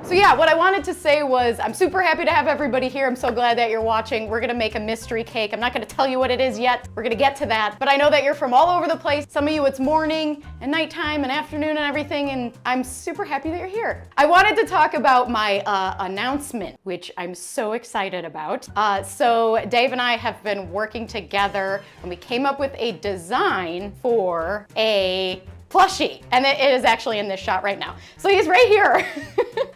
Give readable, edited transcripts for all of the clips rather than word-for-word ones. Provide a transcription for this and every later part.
So yeah, what I wanted to say was I'm super happy to have everybody here. I'm so glad that you're watching. We're gonna make a mystery cake. I'm not gonna tell you what it is yet. We're gonna get to that. But I know that you're from all over the place. Some of you it's morning and nighttime and afternoon and everything, and I'm super happy that you're here. I wanted to talk about my announcement, which I'm so excited about. So Dave and I have been working together and we came up with a design for a plushie, and it is actually in this shot right now. So he's right here.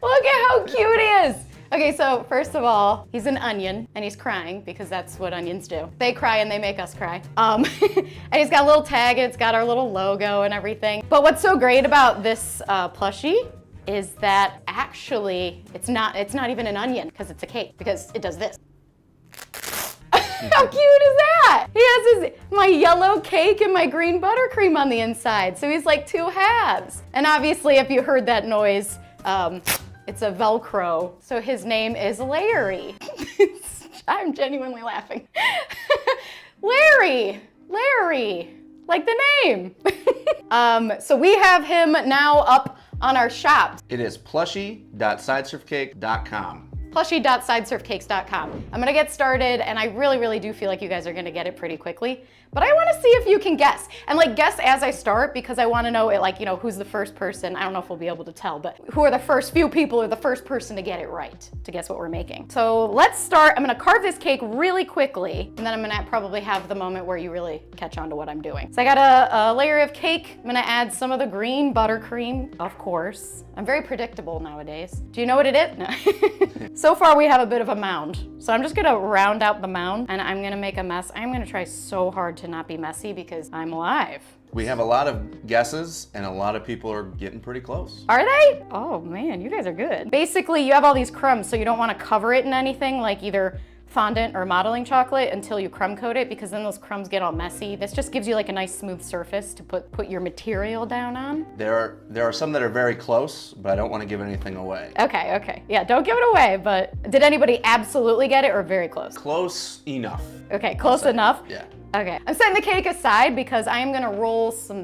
Look at how cute he is. Okay, so first of all, he's an onion and he's crying because that's what onions do. They cry and they make us cry. And he's got a little tag and it's got our little logo and everything. But what's so great about this plushie is that actually it's not even an onion because it's a cake, because it does this. How cute is that? He has my yellow cake and my green buttercream on the inside. So he's like two halves. And obviously if you heard that noise, it's a Velcro. So his name is Larry. I'm genuinely laughing. Larry, like the name. So we have him now up on our shop. It is plushie.sideserfcake.com. plushie.sideserfcakes.com. I'm gonna get started, and I really do feel like you guys are gonna get it pretty quickly, but I wanna see if you can guess. And like guess as I start, because I wanna know it, like, you know, who's the first person. I don't know if we'll be able to tell, but who are the first few people or the first person to get it right, to guess what we're making. So let's start. I'm gonna carve this cake really quickly, and then I'm gonna probably have the moment where you really catch on to what I'm doing. So I got a layer of cake. I'm gonna add some of the green buttercream, of course. I'm very predictable nowadays. Do you know what it is? No. So far we have a bit of a mound. So I'm just gonna round out the mound and I'm gonna make a mess. I'm gonna try so hard to not be messy because I'm live. We have a lot of guesses and a lot of people are getting pretty close. Are they? Oh man, you guys are good. Basically you have all these crumbs, so you don't wanna cover it in anything like either fondant or modeling chocolate until you crumb coat it, because then those crumbs get all messy. This just gives you like a nice smooth surface to put your material down on. There are some that are very close, but I don't want to give anything away. Okay. Yeah, don't give it away, but did anybody absolutely get it or very close? Close enough. Okay, close enough? Yeah. Okay, I'm setting the cake aside because I am gonna roll some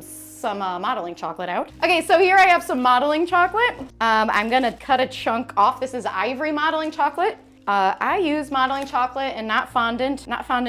modeling chocolate out. Okay, so here I have some modeling chocolate. I'm gonna cut a chunk off. This is ivory modeling chocolate. I use modeling chocolate and not fondant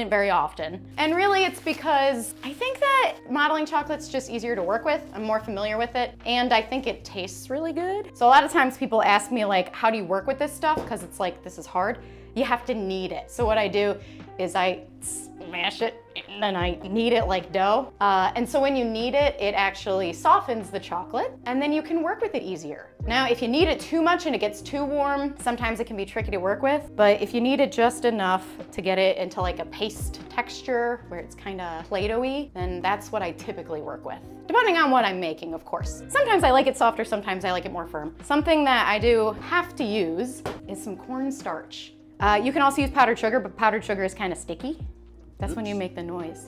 very often. And really it's because I think that modeling chocolate's just easier to work with. I'm more familiar with it, and I think it tastes really good. So a lot of times people ask me like, how do you work with this stuff? Because it's like, this is hard. You have to knead it. So what I do is I smash it and then I knead it like dough. And so when you knead it, it actually softens the chocolate and then you can work with it easier. Now, if you knead it too much and it gets too warm, sometimes it can be tricky to work with, but if you knead it just enough to get it into like a paste texture where it's kind of Play-Doh-y, then that's what I typically work with. Depending on what I'm making, of course. Sometimes I like it softer, sometimes I like it more firm. Something that I do have to use is some cornstarch. You can also use powdered sugar, but powdered sugar is kind of sticky. That's when you make the noise.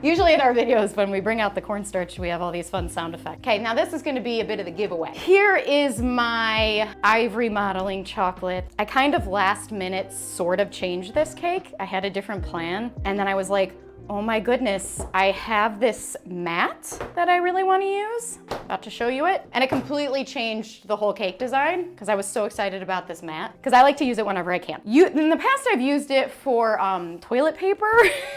Usually in our videos, when we bring out the cornstarch, we have all these fun sound effects. Okay, now this is gonna be a bit of the giveaway. Here is my ivory modeling chocolate. I kind of last minute sort of changed this cake. I had a different plan, and then I was like, oh my goodness, I have this mat that I really want to use. About to show you it. And it completely changed the whole cake design because I was so excited about this mat because I like to use it whenever I can. In the past, I've used it for toilet paper.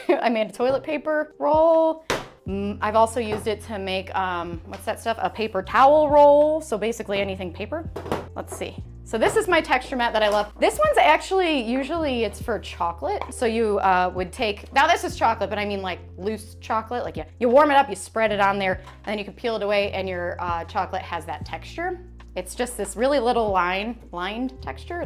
I made a toilet paper roll. I've also used it to make, what's that stuff? A paper towel roll. So basically anything paper. Let's see. So this is my texture mat that I love. This one's actually, usually it's for chocolate. So you would take, now this is chocolate, but I mean like loose chocolate. Like you warm it up, you spread it on there, and then you can peel it away and your chocolate has that texture. It's just this really little lined texture.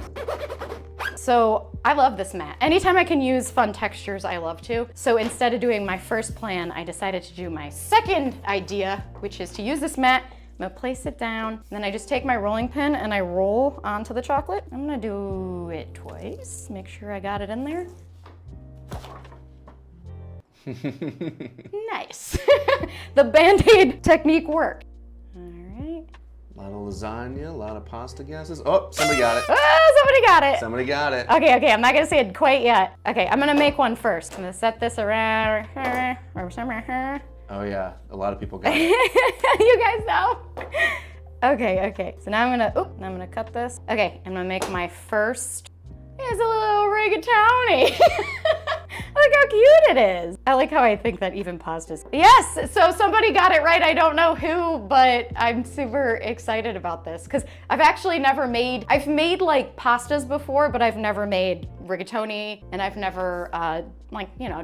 So I love this mat. Anytime I can use fun textures, I love to. So instead of doing my first plan, I decided to do my second idea, which is to use this mat. I'm gonna place it down, and then I just take my rolling pin and I roll onto the chocolate. I'm gonna do it twice, make sure I got it in there. Nice. The Band-Aid technique worked. All right. A lot of lasagna, a lot of pasta guesses. Oh, somebody got it. Oh, somebody got it. Somebody got it. Okay, I'm not gonna say it quite yet. Okay, I'm gonna make one first. I'm gonna set this around or somewhere. Oh yeah, a lot of people got it. You guys know. Okay. So now I'm gonna cut this. Okay, I'm gonna make my first. It's a little rigatoni. Look how cute it is. I like how I think that even pasta's. Yes, so somebody got it right. I don't know who, but I'm super excited about this because I've actually never made, I've made like pastas before, but I've never made rigatoni, and I've never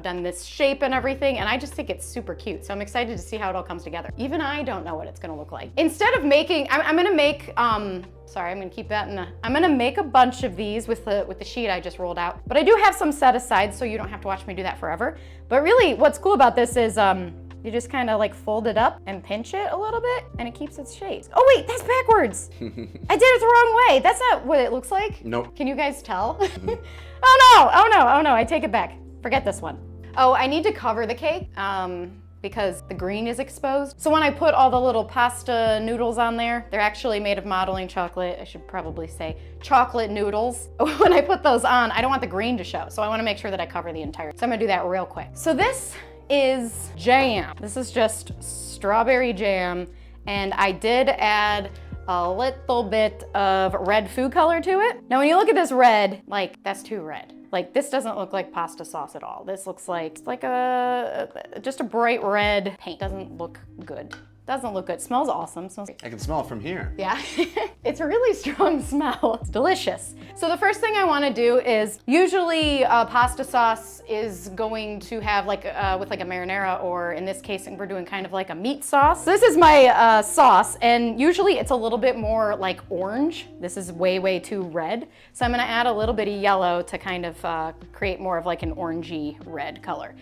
done this shape and everything, and I just think it's super cute. So I'm excited to see how it all comes together. Even I don't know what it's gonna look like. Instead of making, I'm gonna make, sorry, I'm gonna keep that in the, I'm gonna make a bunch of these with the sheet I just rolled out. But I do have some set aside so you don't have to watch me do that forever. But really what's cool about this is you just kind of like fold it up and pinch it a little bit and it keeps its shape. Oh wait, that's backwards. I did it the wrong way. That's not what it looks like. Nope. Can you guys tell? Oh no, I take it back. Forget this one. Oh, I need to cover the cake because the green is exposed. So when I put all the little pasta noodles on there, they're actually made of modeling chocolate. I should probably say chocolate noodles. When I put those on, I don't want the green to show. So I wanna make sure that I cover the entire. So I'm gonna do that real quick. So this is jam. This is just strawberry jam. And I did add a little bit of red food color to it. Now when you look at this red, like that's too red. Like this doesn't look like pasta sauce at all. This looks like just a bright red paint. Doesn't look good. Doesn't look good. Smells awesome. Smells. I can smell it from here. Yeah, it's a really strong smell. It's delicious. So the first thing I want to do is usually pasta sauce is going to have like with like a marinara, or in this case we're doing kind of like a meat sauce. So this is my sauce, and usually it's a little bit more like orange. This is way too red. So I'm gonna add a little bit of yellow to kind of create more of like an orangey red color.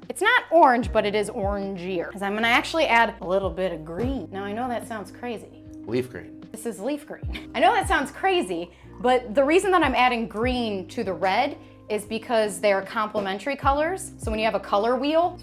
It's not orange, but it is orangier. Because I'm gonna actually add a little bit of green. Now I know that sounds crazy. Leaf green. This is leaf green. I know that sounds crazy, but the reason that I'm adding green to the red is because they're complementary colors. So when you have a color wheel,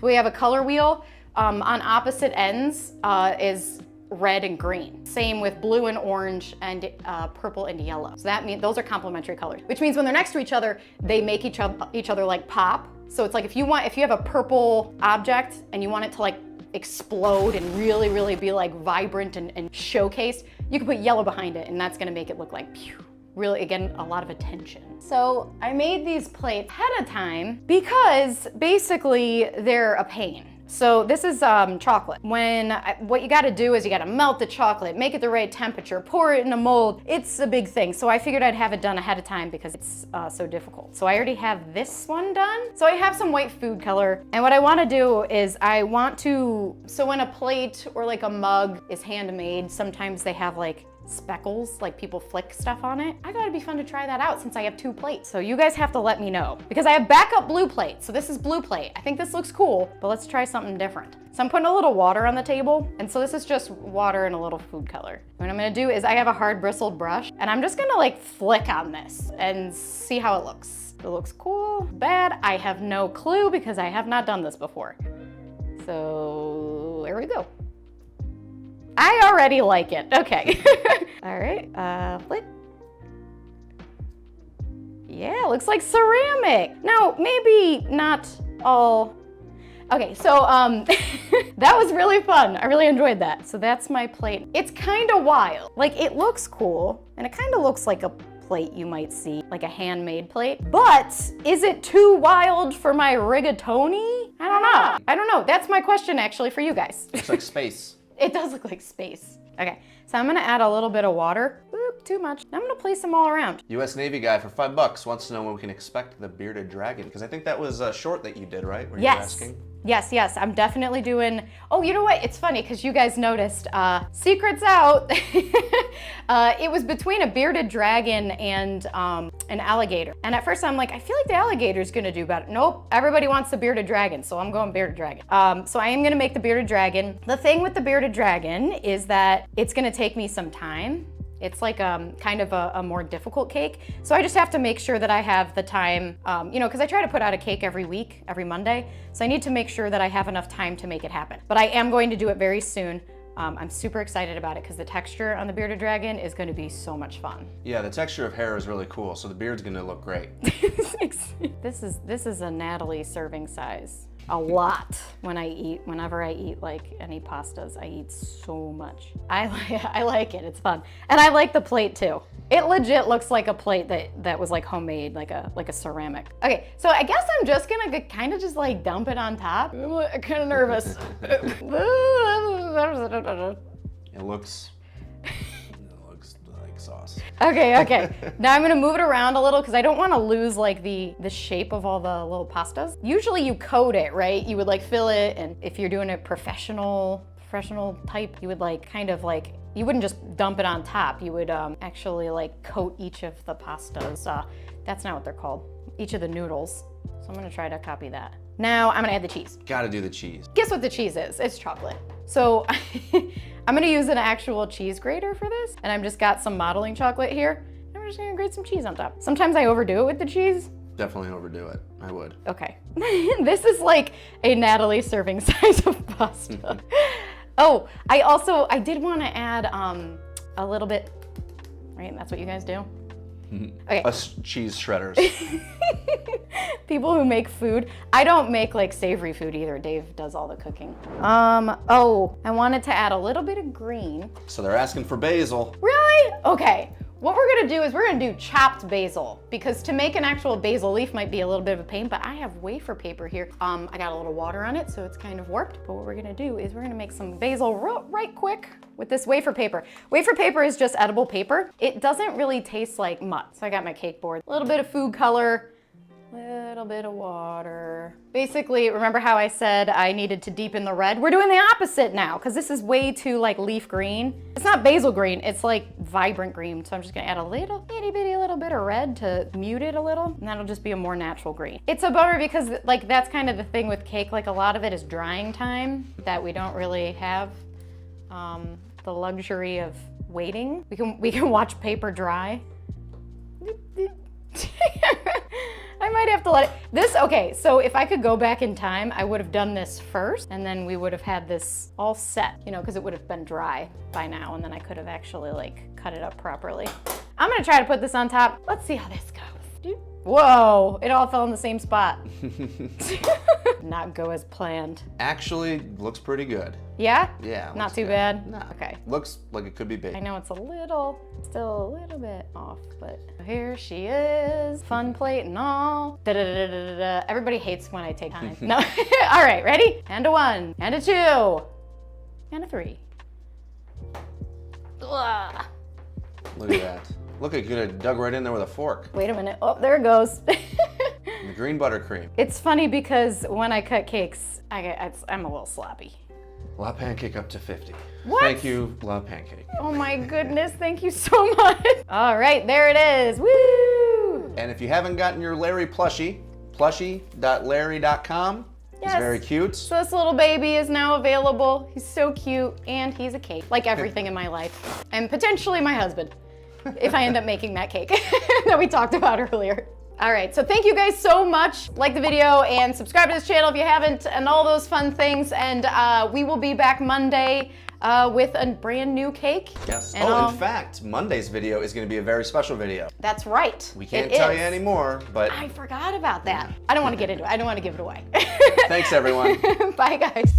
on opposite ends is red and green. Same with blue and orange and purple and yellow. So that means those are complementary colors, which means when they're next to each other, they make each other like pop. So it's like if you have a purple object and you want it to like explode and really be like vibrant and showcased, you can put yellow behind it and that's gonna make it look like pew. Really, again, a lot of attention. So I made these plates ahead of time because basically they're a pain. So this is chocolate. What you gotta do is you gotta melt the chocolate, make it the right temperature, pour it in a mold. It's a big thing. So I figured I'd have it done ahead of time because it's so difficult. So I already have this one done. So I have some white food color. And what I wanna do is so when a plate or like a mug is handmade, sometimes they have like speckles, like people flick stuff on it. I thought it'd be fun to try that out since I have 2 plates. So you guys have to let me know because I have backup blue plates. So this is blue plate. I think this looks cool, but let's try something different. So I'm putting a little water on the table. And so this is just water and a little food color. What I'm gonna do is I have a hard bristled brush and I'm just gonna like flick on this and see how it looks. If it looks cool, bad, I have no clue because I have not done this before. So there we go. I already like it. Okay. All right, flip. Yeah, looks like ceramic. Now, maybe not all. Okay, so that was really fun. I really enjoyed that. So that's my plate. It's kind of wild. Like it looks cool and it kind of looks like a plate you might see, like a handmade plate. But is it too wild for my rigatoni? I don't know. That's my question actually for you guys. Looks like space. It does look like space. Okay, so I'm gonna add a little bit of water. Oop, too much. I'm gonna place them all around. US Navy guy for $5 wants to know when we can expect the bearded dragon, because I think that was a short that you did, right? Where yes. You were asking? Yes, I'm definitely doing, oh, you know what? It's funny because you guys noticed, secrets out. It was between a bearded dragon and an alligator. And at first I'm like, I feel like the alligator's gonna do better. Nope, everybody wants the bearded dragon, so I'm going bearded dragon. So I am gonna make the bearded dragon. The thing with the bearded dragon is that it's gonna take me some time. It's like kind of a more difficult cake. So I just have to make sure that I have the time, because I try to put out a cake every week, every Monday. So I need to make sure that I have enough time to make it happen. But I am going to do it very soon. I'm super excited about it because the texture on the bearded dragon is going to be so much fun. Yeah, the texture of hair is really cool, so the beard's going to look great. This is a Natalie serving size. a lot whenever I eat like any pastas. I eat so much. I like it, it's fun. And I like the plate too. It legit looks like a plate that was like homemade, like a ceramic. Okay, so I guess I'm just gonna kind of just like dump it on top. I'm kind of nervous. It looks like sauce. Okay. Now I'm gonna move it around a little because I don't want to lose like the shape of all the little pastas. Usually you coat it, right? You would like fill it, and if you're doing a professional type, you would like kind of like, you wouldn't just dump it on top. You would actually like coat each of the pastas. That's not what they're called. Each of the noodles. So I'm gonna try to copy that. Now I'm gonna add the cheese. Gotta do the cheese. Guess what the cheese is? It's chocolate. So I'm gonna use an actual cheese grater for this, and I've just got some modeling chocolate here. I'm just gonna grate some cheese on top. Sometimes I overdo it with the cheese. Definitely overdo it. I would. Okay. This is like a Natalie serving size of pasta. Oh, I did want to add a little bit, right? That's what you guys do? Okay. Us cheese shredders. People who make food. I don't make like savory food either. Dave does all the cooking. Oh, I wanted to add a little bit of green. So they're asking for basil. Really? Okay. What we're gonna do is we're gonna do chopped basil, because to make an actual basil leaf might be a little bit of a pain, but I have wafer paper here. I got a little water on it, so it's kind of warped. But what we're gonna do is we're gonna make some basil right quick with this wafer paper. Wafer paper is just edible paper. It doesn't really taste like much. So I got my cake board, a little bit of food color, little bit of water. Basically, remember how I said I needed to deepen the red? We're doing the opposite now, because this is way too like leaf green. It's not basil green, it's like vibrant green. So I'm just gonna add a little little bit of red to mute it a little, and that'll just be a more natural green. It's a bummer because like that's kind of the thing with cake, like a lot of it is drying time that we don't really have the luxury of waiting. We can watch paper dry. I might have to let it, okay, so if I could go back in time, I would have done this first, and then we would have had this all set, you know, because it would have been dry by now, and then I could have actually like cut it up properly. I'm gonna try to put this on top. Let's see how this goes. Whoa, it all fell in the same spot. Not go as planned. Actually, looks pretty good. Yeah? Yeah. Not too good. bad? No. Okay. Looks like it could be big. I know it's still a little bit off, but here she is. Fun plate and all. Da-da-da-da-da-da. Everybody hates when I take time. No. All right, ready? And a 1, and a 2, and a 3. Ugh. Look at that. Look, you could have dug right in there with a fork. Wait a minute. Oh, there it goes. The green buttercream. It's funny because when I cut cakes, I'm a little sloppy. La Pancake up to 50. What? Thank you, La Pancake. Oh my goodness, thank you so much. All right, there it is. Woo! And if you haven't gotten your Larry plushie, plushie.larry.com. Yes. He's very cute. So this little baby is now available. He's so cute, and he's a cake, like everything in my life. And potentially my husband, if I end up making that cake that we talked about earlier. All right, so thank you guys so much. Like the video and subscribe to this channel if you haven't, and all those fun things. And we will be back Monday with a brand new cake. Yes. And in fact, Monday's video is going to be a very special video. That's right. We can't tell you anymore, but I forgot about that. I don't want to get into it. I don't want to give it away. Thanks, everyone. Bye, guys.